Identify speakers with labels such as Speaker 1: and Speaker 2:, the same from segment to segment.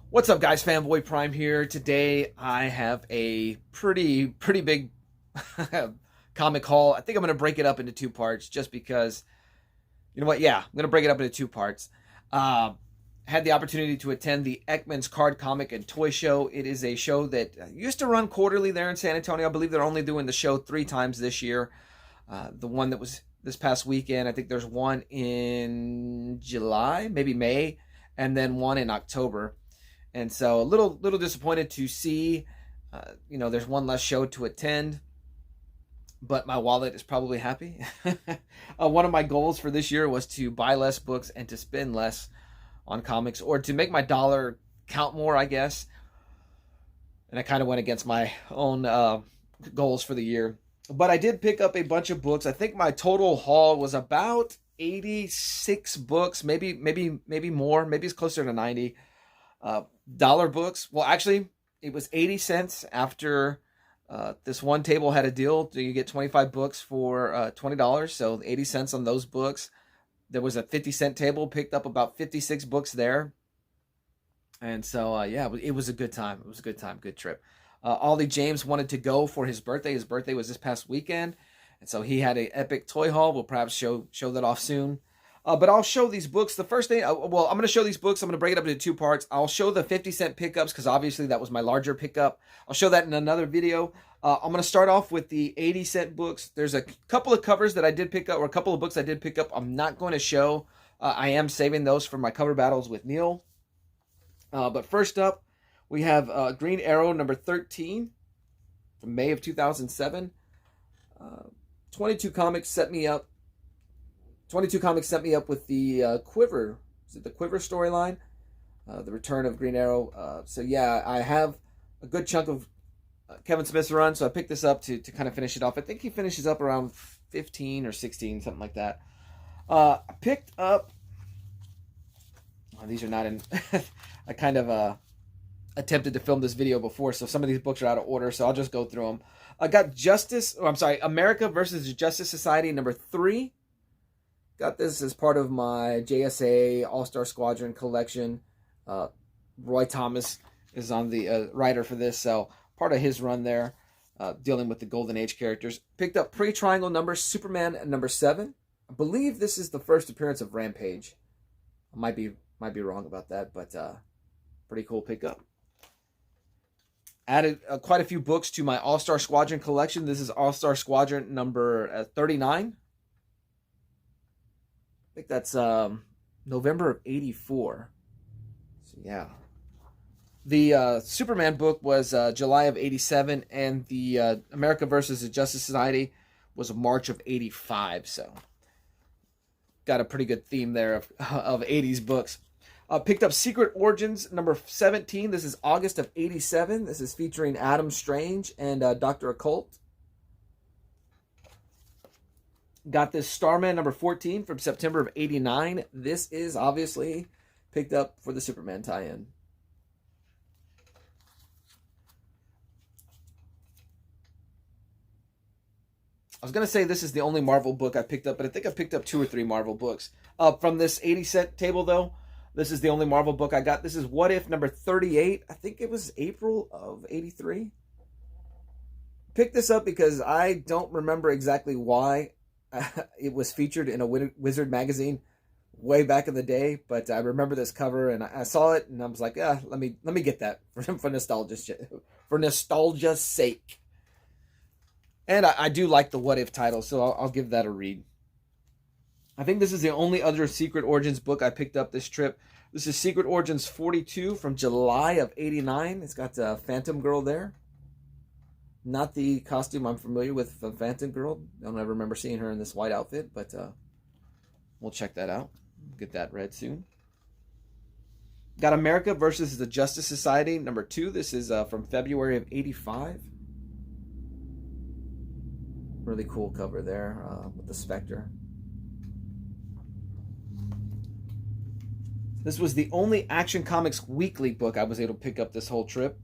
Speaker 1: What's up, guys? FanboyPrime here. Today I have a pretty big comic haul. I think I'm going to break it up into two parts just because, you know what? Yeah, I'm going to break it up into two parts. Uh, had the opportunity to attend the Eckman's Card Comic and Toy Show. It is a show that used to run quarterly there in San Antonio. I believe they're only doing the show 3 times this year. The one that was this past weekend, I think there's one in July, maybe May, and then one in October. And so a little disappointed to see, there's one less show to attend, but my wallet is probably happy. One of my goals for this year was to buy less books and to spend less on comics, or to make my dollar count more, I guess. And I kind of went against my own goals for the year. But I did pick up a bunch of books. I think my total haul was about 86 books, maybe more, maybe it's closer to 90. Dollar books. Well, actually, it was 80 cents after this one table had a deal. So you get 25 books for $20. So 80 cents on those books. There was a 50-cent table, picked up about 56 books there. And so, yeah, it was a good time. It was a good time, good trip. Ollie James wanted to go for his birthday. His birthday was this past weekend. And so he had an epic toy haul. We'll perhaps show that off soon. But I'll show these books. The first thing, I'm going to show these books. I'm going to break it up into two parts. I'll show the 50-cent pickups because obviously that was my larger pickup. I'll show that in another video. I'm going to start off with the 80-cent books. There's a couple of covers that I did pick up, or a couple of books I did pick up. I'm not going to show. I am saving those for my cover battles with Neil. But first up, we have Green Arrow number 13 from May of 2007. 22 Comics set me up. 22 Comics set me up with the Quiver. Is it the Quiver storyline? The Return of Green Arrow. So yeah, I have a good chunk of Kevin Smith's run, so I picked this up to kind of finish it off. I think he finishes up around 15 or 16, something like that. I picked up... these are not in... I kind of attempted to film this video before, so some of these books are out of order, so I'll just go through them. I got America versus the Justice Society number 3. Got this as part of my JSA All-Star Squadron collection. Roy Thomas is on the writer for this, so part of his run there, dealing with the Golden Age characters. Picked up Pre-Triangle number Superman number 7. I believe this is the first appearance of Rampage. I might be wrong about that, but pretty cool pickup. Added quite a few books to my All-Star Squadron collection. This is All-Star Squadron number 39. I think that's November of 84. So yeah. The Superman book was July of 87, and the America versus the Justice Society was March of 85. So got a pretty good theme there of 80s books. Picked up Secret Origins number 17. This is August of 87. This is featuring Adam Strange and Dr. Occult. Got this Starman number 14 from September of 89. This is obviously picked up for the Superman tie-in. I was going to say this is the only Marvel book I picked up, but I think I picked up 2 or 3 Marvel books. From this 80-cent table, though, this is the only Marvel book I got. This is What If number 38. I think it was April of 83. Picked this up because I don't remember exactly why it was featured in a Wizard magazine way back in the day, but I remember this cover and I saw it and I was like, yeah, let me get that for nostalgia's sake. And I do like the What If title, so I'll give that a read. I think this is the only other Secret Origins book I picked up this trip. This is Secret Origins 42 from July of 89. It's got Phantom Girl there. Not the costume I'm familiar with from Phantom Girl. I don't ever remember seeing her in this white outfit, but we'll check that out. Get that read soon. Got America versus the Justice Society number 2. This is from February of 85. Really cool cover there with the Spectre. This was the only Action Comics Weekly book I was able to pick up this whole trip.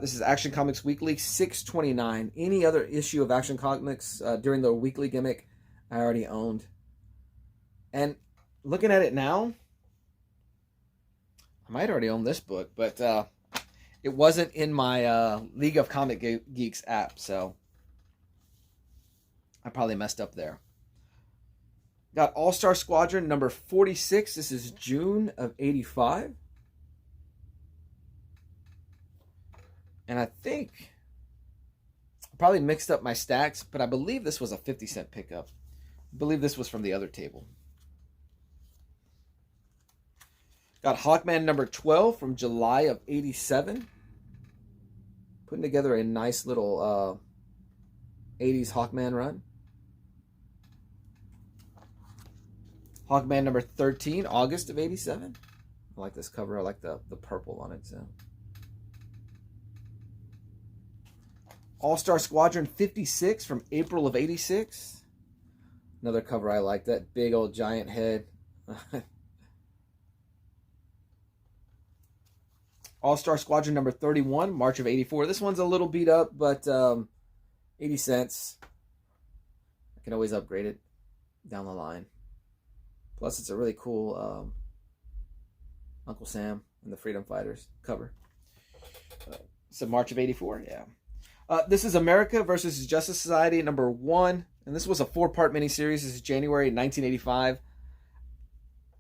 Speaker 1: This is Action Comics Weekly 629. Any other issue of Action Comics during the weekly gimmick I already owned. And looking at it now, I might already own this book, but it wasn't in my League of Comic Geeks app, so I probably messed up there. Got All-Star Squadron number 46. This is June of 85. And I think I probably mixed up my stacks, but I believe this was a 50-cent pickup. I believe this was from the other table. Got Hawkman number 12 from July of 87. Putting together a nice little 80s Hawkman run. Hawkman number 13, August of 87. I like this cover. I like the purple on it. So. All-Star Squadron 56 from April of 86. Another cover I like. That big old giant head. All-Star Squadron number 31, March of 84. This one's a little beat up, but 80 cents. I can always upgrade it down the line. Plus, it's a really cool Uncle Sam and the Freedom Fighters cover. So March of 84, yeah. This is America versus Justice Society number 1. And this was a 4-part miniseries. This is January 1985.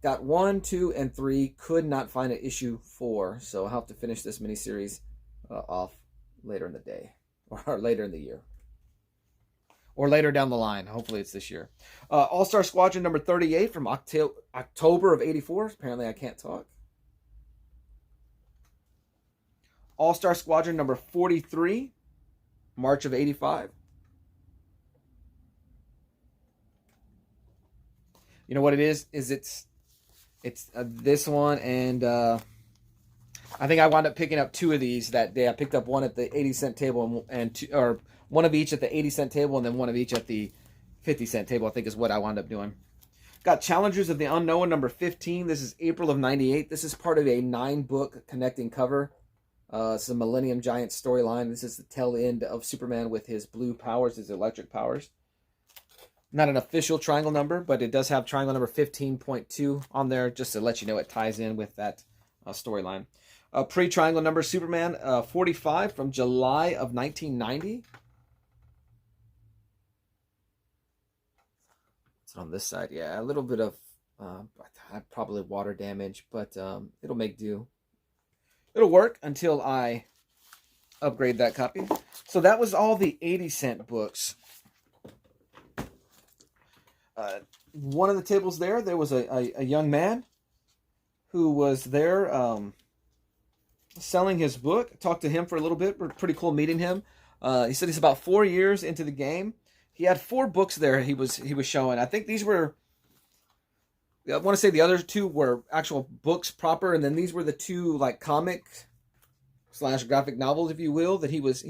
Speaker 1: Got 1, 2, and 3. Could not find an issue 4. So I'll have to finish this miniseries off later in the day. Or later in the year. Or later down the line. Hopefully it's this year. All-Star Squadron number 38 from October of 84. Apparently I can't talk. All-Star Squadron number 43. March of 85. You know what it is? It's this one, and I think I wound up picking up 2 of these that day. I picked up one at the 80-cent table and two, or one of each at the 80-cent table, and then one of each at the 50-cent table, I think is what I wound up doing. Got Challengers of the Unknown number 15. This is April of 98. This is part of a 9-book connecting cover. It's a Millennium Giant storyline. This is the tail end of Superman with his blue powers, his electric powers. Not an official triangle number, but it does have triangle number 15.2 on there, just to let you know it ties in with that storyline. Pre-triangle number Superman 45 from July of 1990. It's on this side, yeah. A little bit of probably water damage, but it'll make do. It'll work until I upgrade that copy. So that was all the 80-cent books. One of the tables there was a young man who was there selling his book. Talked to him for a little bit. Pretty cool meeting him. He said he's about 4 years into the game. He had 4 books there he was showing. I think these were... I want to say the other 2 were actual books proper, and then these were the 2 like comic / graphic novels, if you will, that he was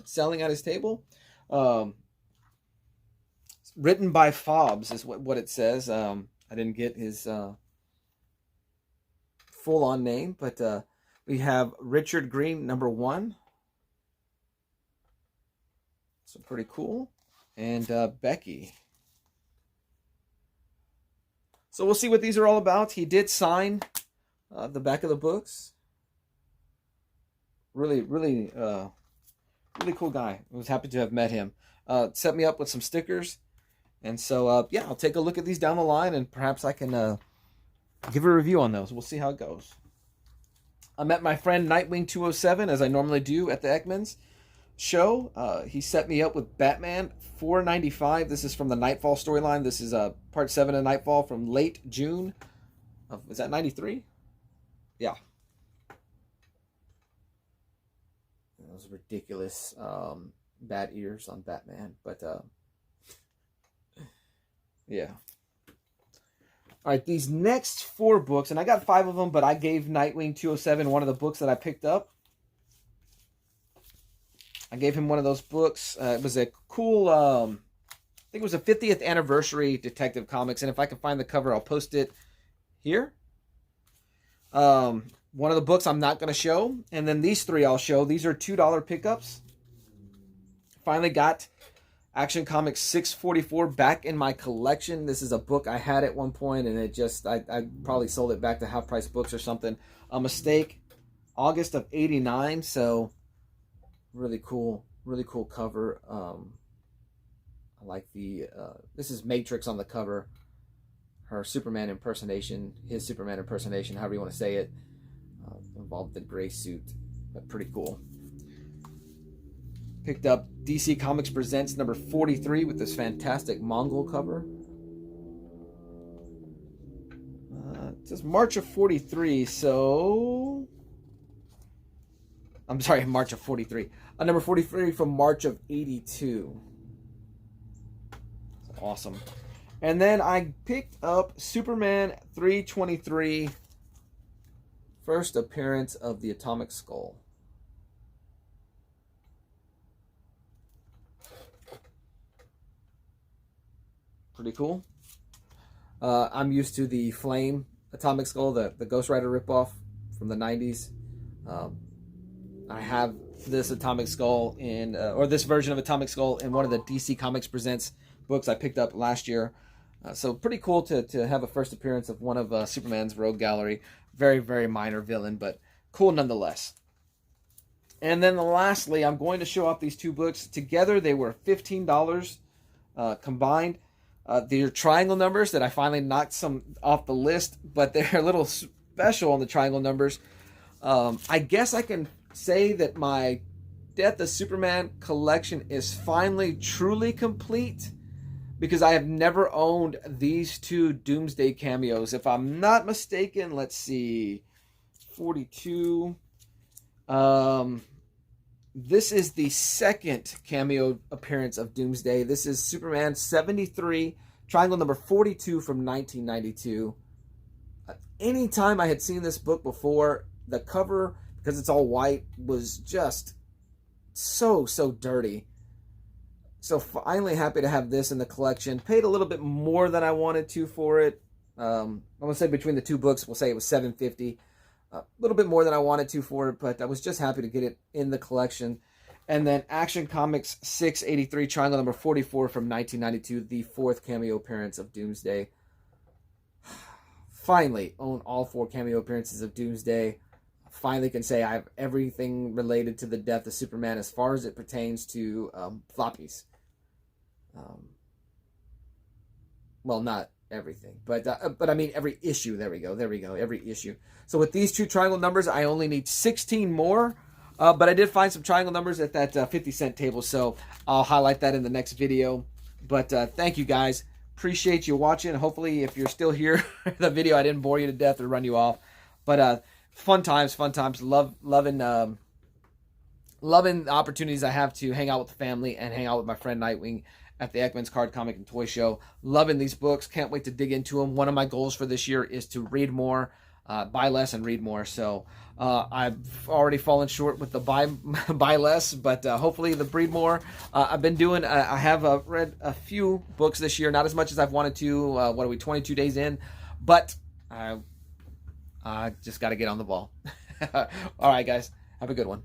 Speaker 1: selling at his table. Written by Fobbs is what it says. I didn't get his full-on name, but we have Richard Green number 1. So pretty cool, and Becky. So we'll see what these are all about. He did sign the back of the books. Really cool guy. I was happy to have met him. Set me up with some stickers. And so, yeah, I'll take a look at these down the line, and perhaps I can give a review on those. We'll see how it goes. I met my friend Nightwing 207, as I normally do at the Eckman's show. He set me up with Batman 495. This is from the Nightfall storyline. This is part 7 of Nightfall from late June. Is that 93? Yeah. Those ridiculous bat ears on Batman. But, yeah. All right, these next 4 books, and I got 5 of them, but I gave Nightwing 207 one of the books that I picked up. I gave him one of those books. It was a cool, I think it was a 50th anniversary Detective Comics, and if I can find the cover, I'll post it here. One of the books I'm not going to show, and then these 3 I'll show. These are $2 pickups. Finally got Action Comics 644 back in my collection. This is a book I had at one point, and it just, I probably sold it back to Half Price Books or something. A mistake. August of 89, so really cool cover. I like the, this is Matrix on the cover. Her Superman impersonation, his Superman impersonation, however you want to say it, involved the gray suit, but pretty cool. Picked up DC Comics Presents number 43 with this fantastic Mongol cover. It says March of 43, so... I'm sorry, March of 43. Number 43 from March of 82. That's awesome. And then I picked up Superman 323, first appearance of the Atomic Skull. Pretty cool. I'm used to the Flame Atomic Skull, the Ghost Rider ripoff from the 90s. I have this Atomic Skull in, or this version of Atomic Skull in one of the DC Comics Presents books I picked up last year. So pretty cool to have a first appearance of one of Superman's Rogue Gallery. Very, very minor villain, but cool nonetheless. And then lastly, I'm going to show off these two books. Together, they were $15 combined. They're triangle numbers that I finally knocked some off the list, but they're a little special on the triangle numbers. I guess I can say that my Death of Superman collection is finally truly complete, because I have never owned these two Doomsday cameos. If I'm not mistaken, let's see, 42. This is the second cameo appearance of Doomsday. This is Superman 73, triangle number 42 from 1992. Anytime I had seen this book before, the cover, because it's all white, was just so dirty. So finally happy to have this in the collection. Paid a little bit more than I wanted to for it. I'm going to say between the two books, we'll say it was $7.50. A little bit more than I wanted to for it, but I was just happy to get it in the collection. And then Action Comics 683, triangle number 44 from 1992, the fourth cameo appearance of Doomsday. Finally own all four cameo appearances of Doomsday. Finally can say I have everything related to the Death of Superman as far as it pertains to floppies. Well, not everything, but I mean every issue. There we go, every issue. So with these two triangle numbers, I only need 16 more, but I did find some triangle numbers at that 50-cent table, so I'll highlight that in the next video. But thank you guys, appreciate you watching. Hopefully, if you're still here, the video, I didn't bore you to death or run you off. But fun times, loving the opportunities I have to hang out with the family and hang out with my friend Nightwing at the Eckman's Card, Comic, and Toy Show. Loving these books. Can't wait to dig into them. One of my goals for this year is to read more, buy less, and read more. So I've already fallen short with the buy less, but hopefully the read more. I've been doing, I have read a few books this year, not as much as I've wanted to. What are we, 22 days in? But I just got to get on the ball. All right, guys. Have a good one.